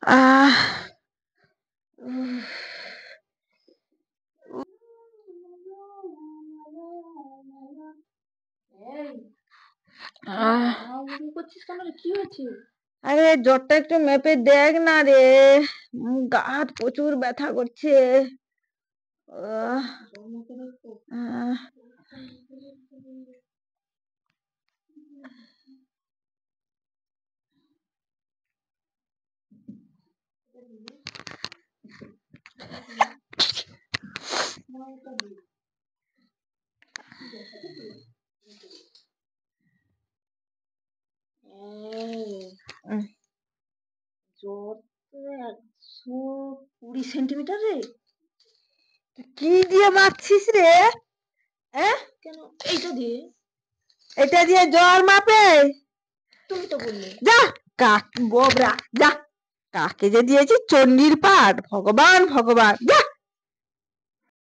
আহ উম, আহ, কি হয়েছে? আরে জ্বরটা একটু মেপে দেখ না রে, গা হাত প্রচুর ব্যথা করছে। আহ, আহ, উম, জ্বর তো 120 সেন্টিমিটার রে। কি দিয়ে মাপছিস রে? কেন এইটা দিয়ে? এটা দিয়ে জ্বর মাপে? তুমি তো বললে। যা কাক গোবরা, যা কাকে যে দিয়েছি চণ্ডীর পাঠ, ভগবান ভগবান, যা।